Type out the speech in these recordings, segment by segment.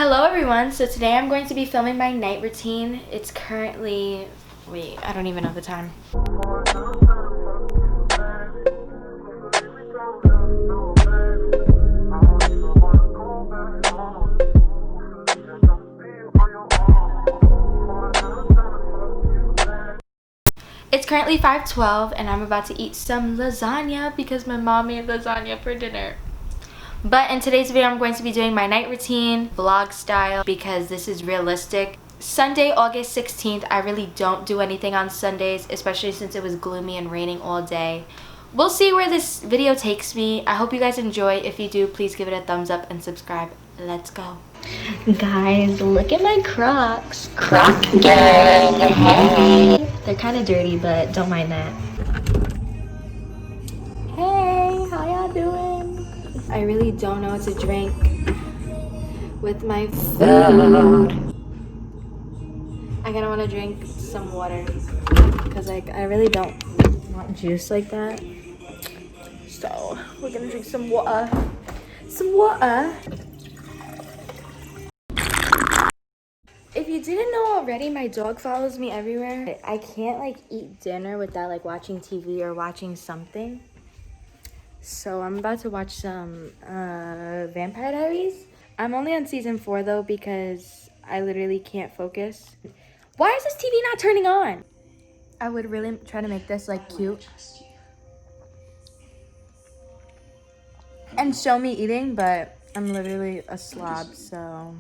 Hello everyone, so today I'm going to be filming my night routine. It's currently, I don't even know the time. It's currently 5:12 and I'm about to eat some lasagna because my mom made lasagna for dinner. But in today's video, I'm going to be doing my night routine, vlog style, because this is realistic. Sunday, August 16th, I really don't do anything on Sundays, especially since it was gloomy and raining all day. We'll see where this video takes me. I hope you guys enjoy. If you do, please give it a thumbs up and subscribe. Let's go. Guys, look at my Crocs. Croc gang, hey! They're kind of dirty, but don't mind that. Hey, how y'all doing? I really don't know what to drink with my food. I kind of want to drink some water because I really don't want juice like that. So we're gonna drink some water. Some water. If you didn't know already, my dog follows me everywhere. I can't like eat dinner without like watching TV or watching something. So I'm about to watch some Vampire Diaries. I'm only on season 4 though because I literally can't focus. Why is this TV not turning on? I would really try to make this like cute and show me eating, but I'm literally a slob, so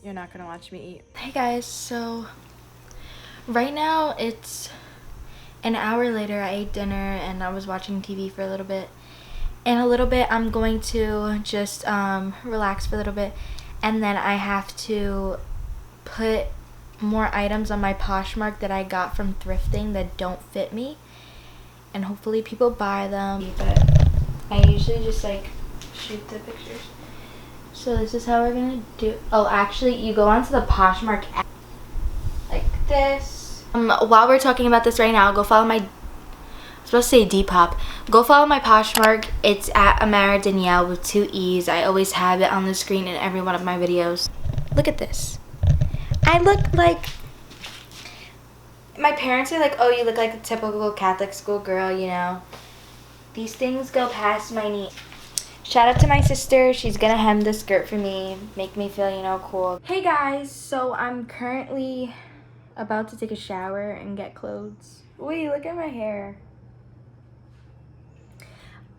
you're not gonna watch me eat. Hey guys, so right now it's an hour later. I ate dinner and I was watching TV for a little bit. In a little bit, I'm going to just relax for a little bit. And then I have to put more items on my Poshmark that I got from thrifting that don't fit me. And hopefully people buy them. But I usually just like shoot the pictures. So this is how we're going to do. Oh, actually, you go onto the Poshmark app like this. While we're talking about this right now, go follow my, I was supposed to say Depop. Go follow my Poshmark. It's at Amara Danielle with 2 E's. I always have it on the screen in every one of my videos. Look at this. I look like, my parents are like, oh, you look like a typical Catholic school girl, you know. These things go past my knee. Shout out to my sister. She's gonna hem the skirt for me, make me feel, you know, cool. Hey guys, so I'm currently about to take a shower and get clothes. Wait, look at my hair.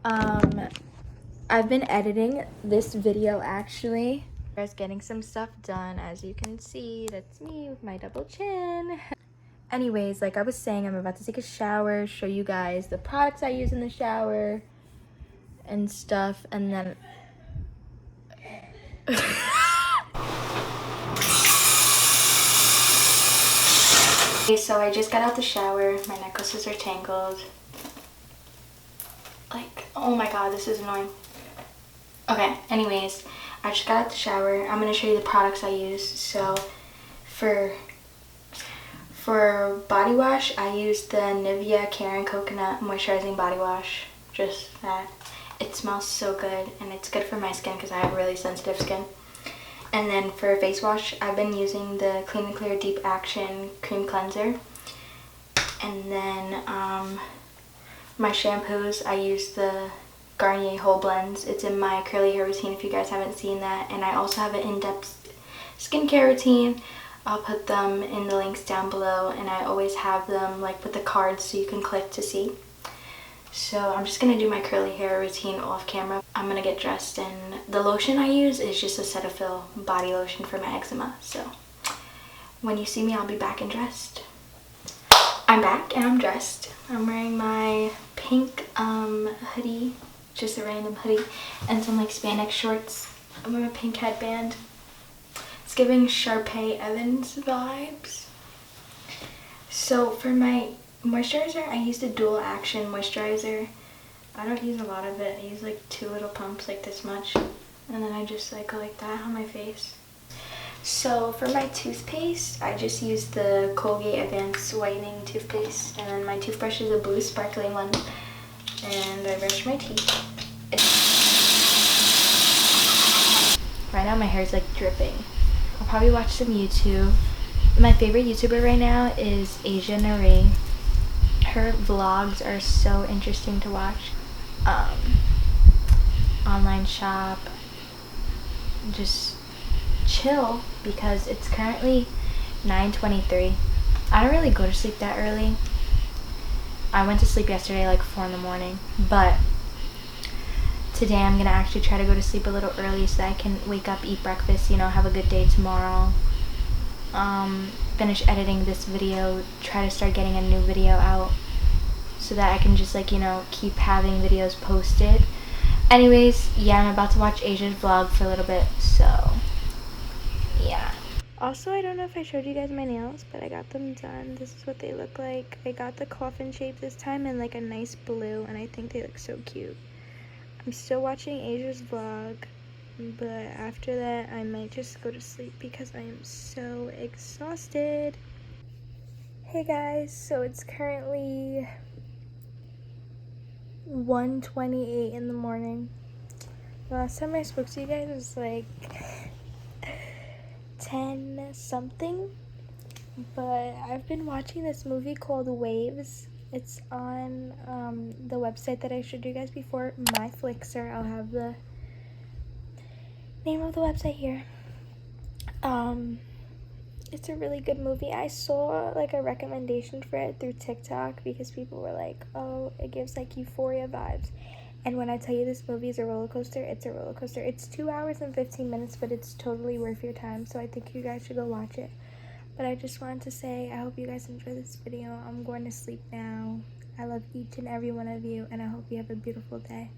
I've been editing this video actually. Just getting some stuff done. As you can see, that's me with my double chin. Anyways, like I was saying, I'm about to take a shower, show you guys the products I use in the shower and stuff, and then okay, so I just got out the shower. My necklaces are tangled. Like, oh my god, this is annoying. Okay, anyways, I just got out the shower. I'm gonna show you the products I use. So for body wash, I use the Nivea Karen Coconut Moisturizing Body Wash. Just that. It smells so good, and it's good for my skin because I have really sensitive skin. And then for face wash, I've been using the Clean and Clear Deep Action Cream Cleanser. And then my shampoos, I use the Garnier Whole Blends. It's in my curly hair routine if you guys haven't seen that. And I also have an in-depth skincare routine. I'll put them in the links down below, and I always have them like with the cards so you can click to see. So I'm just gonna do my curly hair routine off camera. I'm gonna get dressed, and the lotion I use is just a Cetaphil body lotion for my eczema. So when you see me, I'll be back and dressed. I'm back and I'm dressed. I'm wearing my pink hoodie, just a random hoodie, and some like spandex shorts. I'm wearing a pink headband. It's giving Sharpay Evans vibes. So for my moisturizer, I use the Dual Action Moisturizer. I don't use a lot of it. I use like 2 little pumps, like this much. And then I just like go like that on my face. So for my toothpaste, I just use the Colgate Advanced Whitening Toothpaste. And then my toothbrush is a blue sparkling one. And I brush my teeth. Right now my hair is like dripping. I'll probably watch some YouTube. My favorite YouTuber right now is Asia Nari. Her vlogs are so interesting to watch. Online shop, just chill, because it's currently 9:23. I don't really go to sleep that early. I went to sleep yesterday like 4 in the morning, but today I'm gonna actually try to go to sleep a little early so that I can wake up, eat breakfast, you know, have a good day tomorrow. Finish editing this video, try to start getting a new video out so that I can just like, you know, keep having videos posted. Anyways, yeah, I'm about to watch Asia's vlog for a little bit, so yeah. Also, I don't know if I showed you guys my nails, but I got them done. This is what they look like. I got the coffin shape this time in like a nice blue, and I think they look so cute. I'm still watching Asia's vlog, but after that I might just go to sleep because I am so exhausted. Hey guys, so it's currently 1:28 in the morning. The last time I spoke to you guys was like 10 something, but I've been watching this movie called Waves. It's on the website that I showed you guys before, my Flixer. I'll have the name of the website here. It's a really good movie. I saw like a recommendation for it through TikTok because people were like, oh, it gives like euphoria vibes. And when I tell you this movie is a roller coaster, it's a roller coaster. It's 2 hours and 15 minutes, but it's totally worth your time. So I think you guys should go watch it. But I just wanted to say, I hope you guys enjoy this video. I'm going to sleep now. I love each and every one of you, and I hope you have a beautiful day.